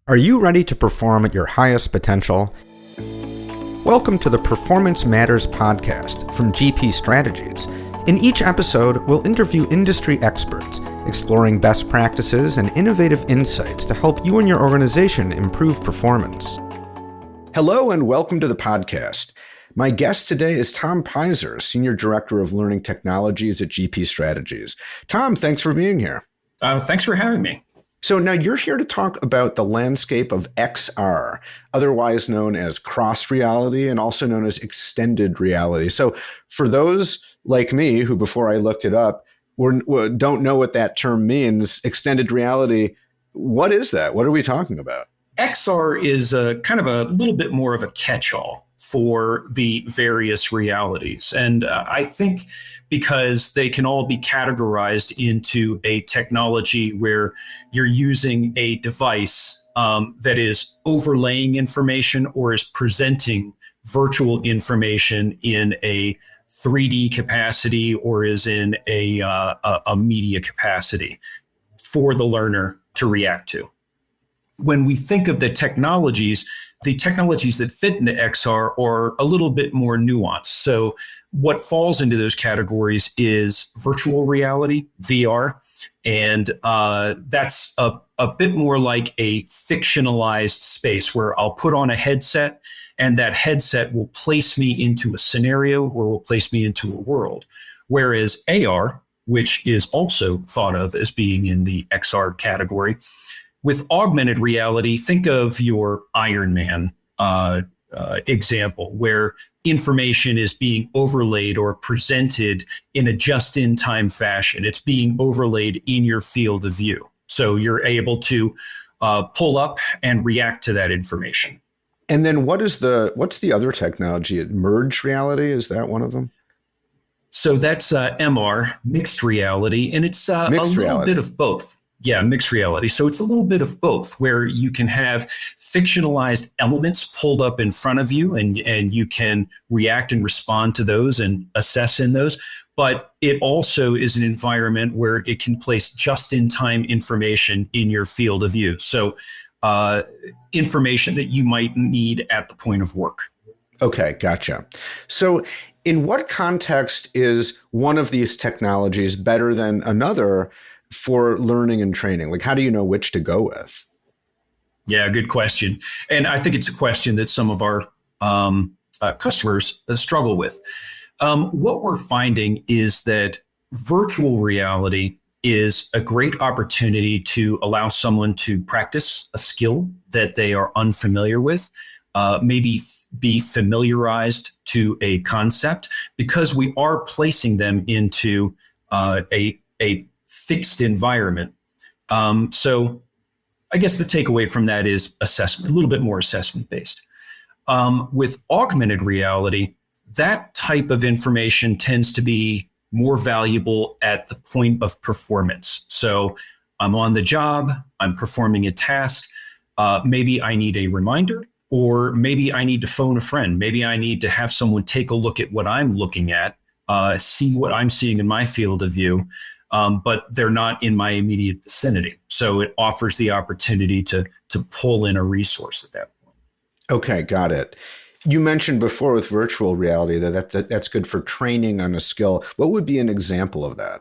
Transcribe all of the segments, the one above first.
Are you ready to perform at your highest potential? Welcome to the Performance Matters podcast from GP Strategies. In each episode, we'll interview industry experts, exploring best practices and innovative insights to help you and your organization improve performance. Hello and welcome to the podcast. My guest today is Tom Pizer, Senior Director of Learning Technologies at GP Strategies. Tom, thanks for being here. Thanks for having me. So now you're here to talk about the landscape of XR, otherwise known as cross reality and also known as extended reality. So for those like me who, before I looked it up, don't know what that term means, extended reality, what is that? What are we talking about? XR is kind of a little bit more of a catch-all for the various realities. And I think because they can all be categorized into a technology where you're using a device that is overlaying information or is presenting virtual information in a 3D capacity or is in a media capacity for the learner to react to. When we think of the technologies that fit into XR are a little bit more nuanced. So what falls into those categories is virtual reality, VR, and that's a bit more like a fictionalized space where I'll put on a headset and that headset will place me into a scenario or will place me into a world. Whereas AR, which is also thought of as being in the XR category, with augmented reality, think of your Iron Man example, where information is being overlaid or presented in a just-in-time fashion. It's being overlaid in your field of view. So you're able to pull up and react to that information. And then what's the other technology? Merged reality, is that one of them? So that's MR, mixed reality, and it's a little bit of both. Yeah, mixed reality. So it's a little bit of both, where you can have fictionalized elements pulled up in front of you and you can react and respond to those and assess in those. But it also is an environment where it can place just-in-time information in your field of view. So information that you might need at the point of work. Okay, gotcha. So in what context is one of these technologies better than another for learning and training? Like, how do you know which to go with? Yeah, good question. And I think it's a question that some of our customers struggle with. What we're finding is that virtual reality is a great opportunity to allow someone to practice a skill that they are unfamiliar with, maybe be familiarized to a concept, because we are placing them into a fixed environment. So I guess the takeaway from that is assessment, a little bit more assessment based. With augmented reality, that type of information tends to be more valuable at the point of performance. So I'm on the job, I'm performing a task, maybe I need a reminder, or maybe I need to phone a friend. Maybe I need to have someone take a look at what I'm looking at, see what I'm seeing in my field of view. But they're not in my immediate vicinity. So it offers the opportunity to pull in a resource at that point. Okay, got it. You mentioned before with virtual reality that's good for training on a skill. What would be an example of that?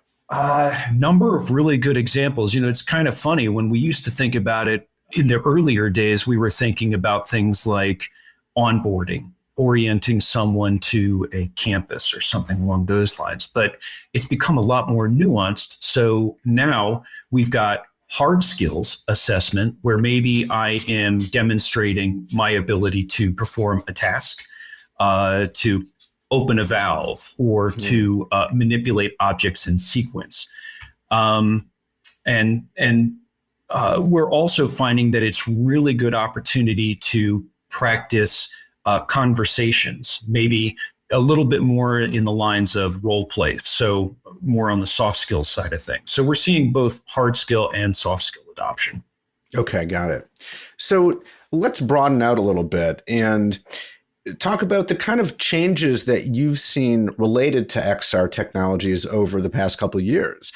Number of really good examples. It's kind of funny when we used to think about it in the earlier days, we were thinking about things like onboarding, orienting someone to a campus or something along those lines. But it's become a lot more nuanced. So now we've got hard skills assessment, where maybe I am demonstrating my ability to perform a task, to open a valve, or to manipulate objects in sequence. And we're also finding that it's really good opportunity to practice conversations, maybe a little bit more in the lines of role play, so more on the soft skills side of things. So we're seeing both hard skill and soft skill adoption. Okay, got it. So let's broaden out a little bit and talk about the kind of changes that you've seen related to XR technologies over the past couple of years.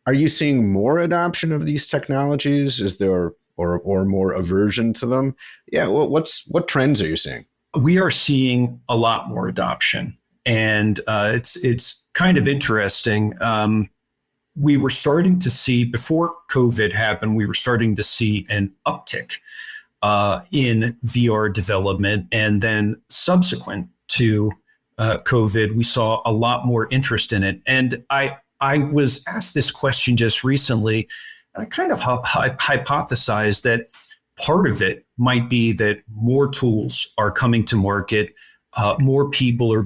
Are you seeing more adoption of these technologies? Is there or more aversion to them. Yeah, what trends are you seeing? We are seeing a lot more adoption, and it's kind of interesting. We were starting to see, before COVID happened, we were starting to see an uptick in VR development, and then subsequent to COVID, we saw a lot more interest in it. And I was asked this question just recently. I kind of hypothesized that part of it might be that more tools are coming to market, more people are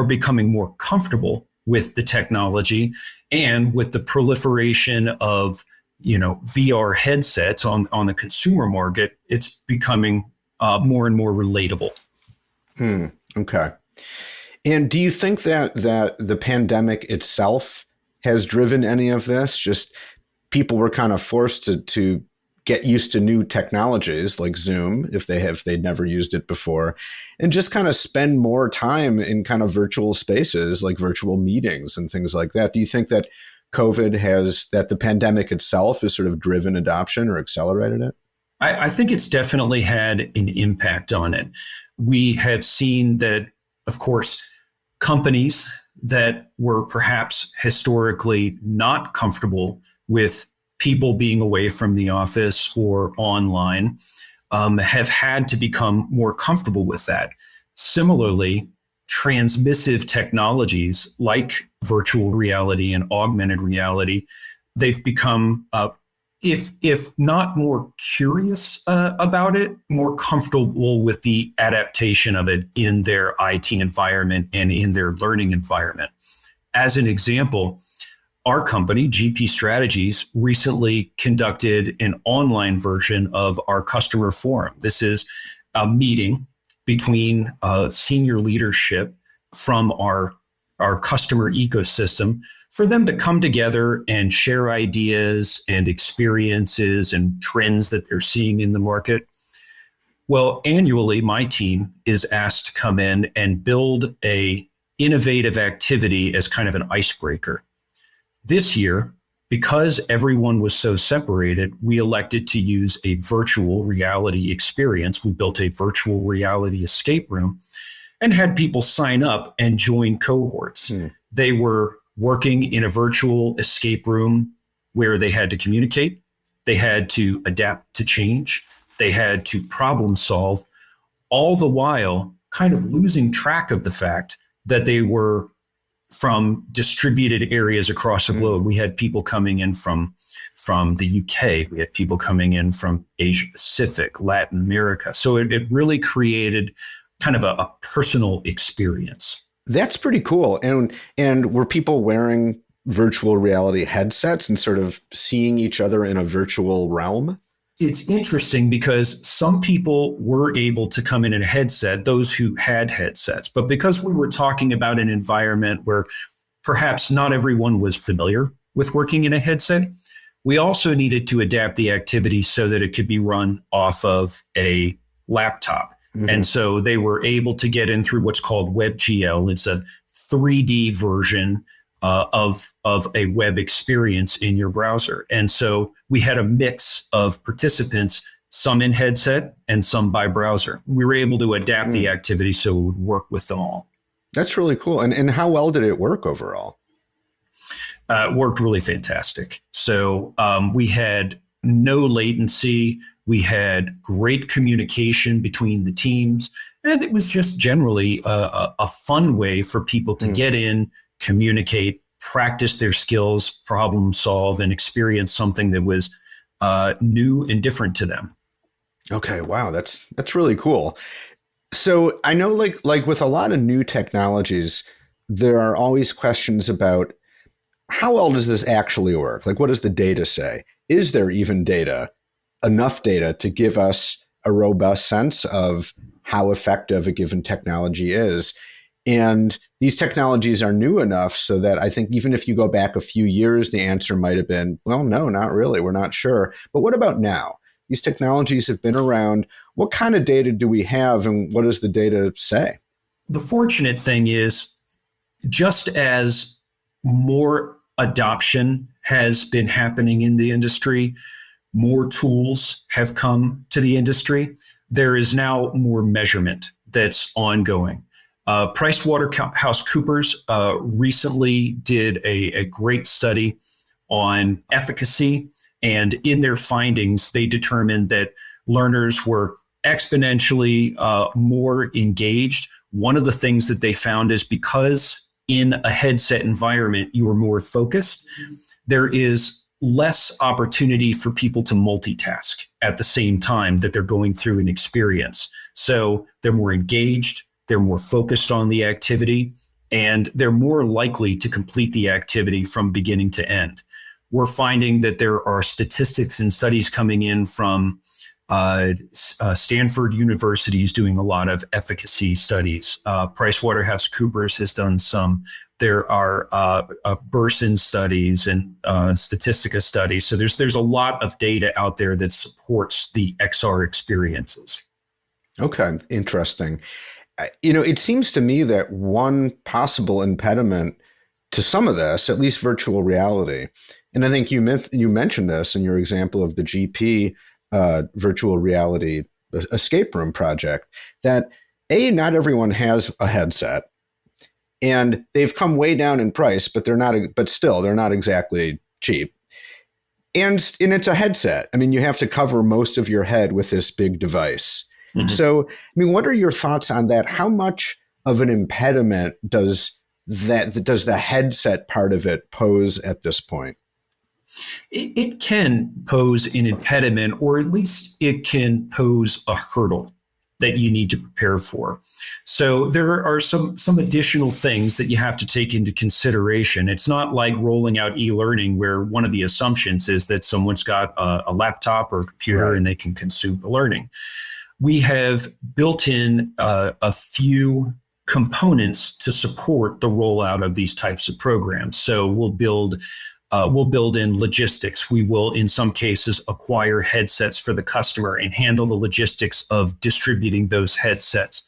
becoming more comfortable with the technology, and with the proliferation of VR headsets on the consumer market, it's becoming more and more relatable. Okay. And do you think that the pandemic itself has driven any of this? Just people were kind of forced to get used to new technologies like Zoom if they'd never used it before, and just kind of spend more time in kind of virtual spaces like virtual meetings and things like that. Do you think that that the pandemic itself has sort of driven adoption or accelerated it? I think it's definitely had an impact on it. We have seen that, of course, companies that were perhaps historically not comfortable with people being away from the office or online have had to become more comfortable with that. Similarly, transmissive technologies like virtual reality and augmented reality, they've become, if not more curious about it, more comfortable with the adaptation of it in their IT environment and in their learning environment. As an example, our company, GP Strategies, recently conducted an online version of our customer forum. This is a meeting between senior leadership from our customer ecosystem for them to come together and share ideas and experiences and trends that they're seeing in the market. Well, annually, my team is asked to come in and build a innovative activity as kind of an icebreaker. This year, because everyone was so separated, we elected to use a virtual reality experience. We built a virtual reality escape room and had people sign up and join cohorts. They were working in a virtual escape room where they had to communicate, they had to adapt to change, they had to problem solve, all the while kind of losing track of the fact that they were from distributed areas across the globe. We had people coming in from the UK. We had people coming in from Asia Pacific, Latin America. So it really created kind of a personal experience. That's pretty cool. And were people wearing virtual reality headsets and sort of seeing each other in a virtual realm? It's interesting because some people were able to come in a headset, those who had headsets. But because we were talking about an environment where perhaps not everyone was familiar with working in a headset, we also needed to adapt the activity so that it could be run off of a laptop. Mm-hmm. And so they were able to get in through what's called WebGL. It's a 3D version of a web experience in your browser. And so we had a mix of participants, some in headset and some by browser. We were able to adapt the activity so it would work with them all. That's really cool. And how well did it work overall? It worked really fantastic. So we had no latency. We had great communication between the teams. And it was just generally a fun way for people to get in, communicate, practice their skills, problem solve, and experience something that was new and different to them. Okay, wow, that's really cool. So I know like with a lot of new technologies, there are always questions about how well does this actually work? Like, what does the data say? Is there even enough data to give us a robust sense of how effective a given technology is? And these technologies are new enough so that I think even if you go back a few years, the answer might have been, well, no, not really. We're not sure. But what about now? These technologies have been around. What kind of data do we have, and what does the data say? The fortunate thing is, just as more adoption has been happening in the industry, more tools have come to the industry, there is now more measurement that's ongoing. PricewaterhouseCoopers recently did a great study on efficacy, and in their findings, they determined that learners were exponentially more engaged. One of the things that they found is because in a headset environment, you are more focused, there is less opportunity for people to multitask at the same time that they're going through an experience. So they're more engaged, they're more focused on the activity, and they're more likely to complete the activity from beginning to end. We're finding that there are statistics and studies coming in from Stanford University is doing a lot of efficacy studies. PricewaterhouseCoopers has done some. There are Burson studies and Statistica studies. So there's a lot of data out there that supports the XR experiences. Okay, interesting. It seems to me that one possible impediment to some of this, at least virtual reality, and I think you mentioned this in your example of the GP virtual reality escape room project, that not everyone has a headset, and they've come way down in price, but they're not exactly cheap. And it's a headset. I mean, you have to cover most of your head with this big device. Mm-hmm. So, I mean, what are your thoughts on that? How much of an impediment does the headset part of it pose at this point? It can pose an impediment, or at least it can pose a hurdle that you need to prepare for. So there are some additional things that you have to take into consideration. It's not like rolling out e-learning where one of the assumptions is that someone's got a laptop or a computer, right, and they can consume the learning. We have built in a few components to support the rollout of these types of programs. So we'll build in logistics. We will, in some cases, acquire headsets for the customer and handle the logistics of distributing those headsets.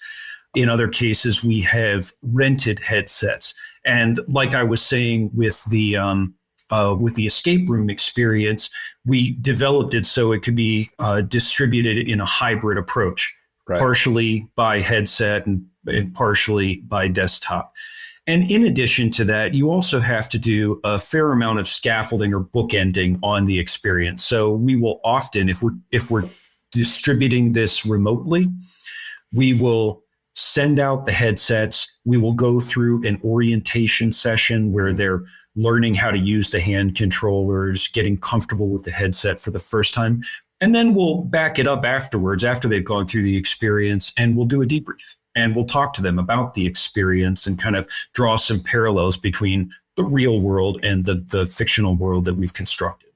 In other cases, we have rented headsets. And like I was saying with the escape room experience, we developed it so it could be distributed in a hybrid approach, right, partially by headset and partially by desktop. And in addition to that, you also have to do a fair amount of scaffolding or bookending on the experience. So we will often, if we're distributing this remotely, we will send out the headsets. We will go through an orientation session where they're learning how to use the hand controllers, getting comfortable with the headset for the first time. And then we'll back it up afterwards, after they've gone through the experience, and we'll do a debrief. And we'll talk to them about the experience and kind of draw some parallels between the real world and the fictional world that we've constructed.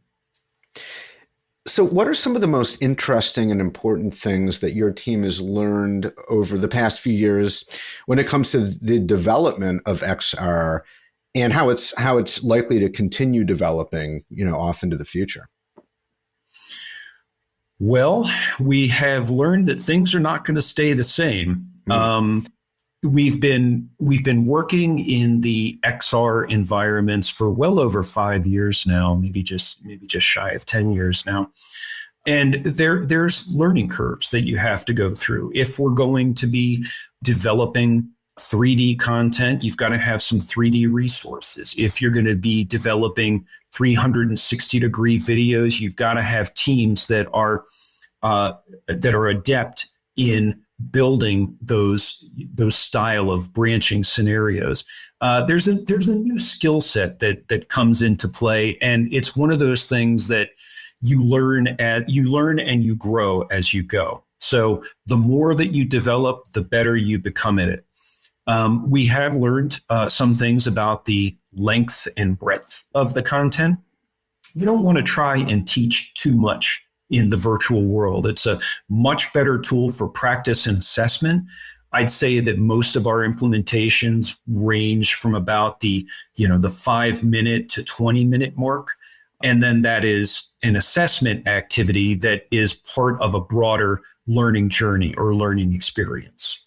So what are some of the most interesting and important things that your team has learned over the past few years when it comes to the development of XR and how it's likely to continue developing, off into the future? Well, we have learned that things are not going to stay the same. We've been working in the XR environments for well over 5 years now, maybe just shy of 10 years now. And there's learning curves that you have to go through. If we're going to be developing 3D content, you've got to have some 3D resources. If you're going to be developing 360-degree videos, you've got to have teams that are adept in building those style of branching scenarios. There's a new skill set that comes into play, and it's one of those things that you learn and you grow as you go. So the more that you develop, the better you become at it. We have learned some things about the length and breadth of the content. You don't want to try and teach too much in the virtual world. It's a much better tool for practice and assessment. I'd say that most of our implementations range from about the 5-minute to 20-minute mark. And then that is an assessment activity that is part of a broader learning journey or learning experience.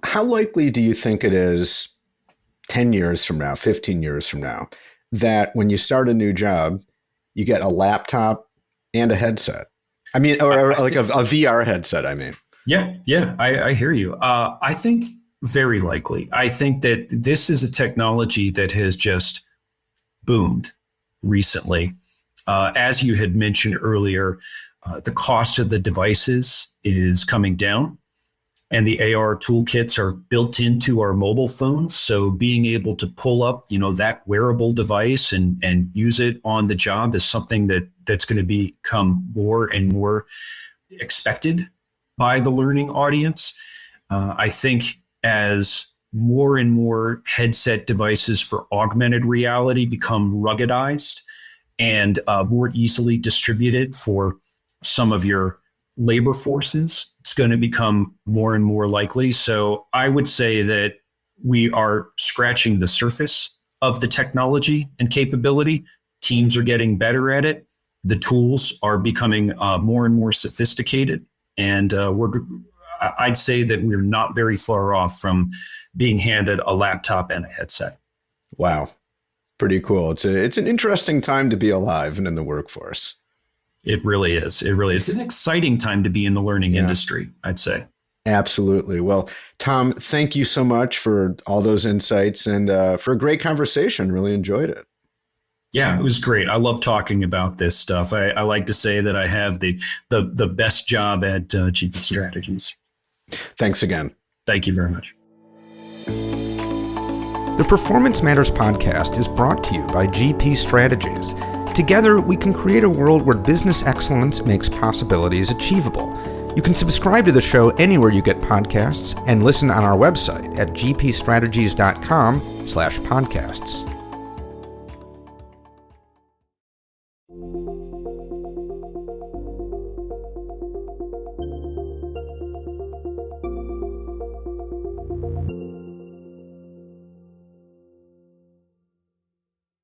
How likely do you think it is 10 years from now, 15 years from now, that when you start a new job, you get a laptop and a headset. I mean, or like a VR headset, I mean. Yeah, I hear you. I think very likely. I think that this is a technology that has just boomed recently. As you had mentioned earlier, the cost of the devices is coming down, and the AR toolkits are built into our mobile phones. So being able to pull up, that wearable device and use it on the job is something that's going to become more and more expected by the learning audience. I think as more and more headset devices for augmented reality become ruggedized and more easily distributed for some of your labor forces, it's going to become more and more likely. So I would say that we are scratching the surface of the technology and capability. Teams are getting better at it. The tools are becoming more and more sophisticated. And I'd say that we're not very far off from being handed a laptop and a headset. Wow. Pretty cool. It's an interesting time to be alive and in the workforce. It really is. It really is. It's an exciting time to be in the learning industry, I'd say. Absolutely. Well, Tom, thank you so much for all those insights and for a great conversation. Really enjoyed it. Yeah, it was great. I love talking about this stuff. I like to say that I have the best job at GP Strategies. Thanks again. Thank you very much. The Performance Matters podcast is brought to you by GP Strategies. Together, we can create a world where business excellence makes possibilities achievable. You can subscribe to the show anywhere you get podcasts and listen on our website at gpstrategies.com/podcasts.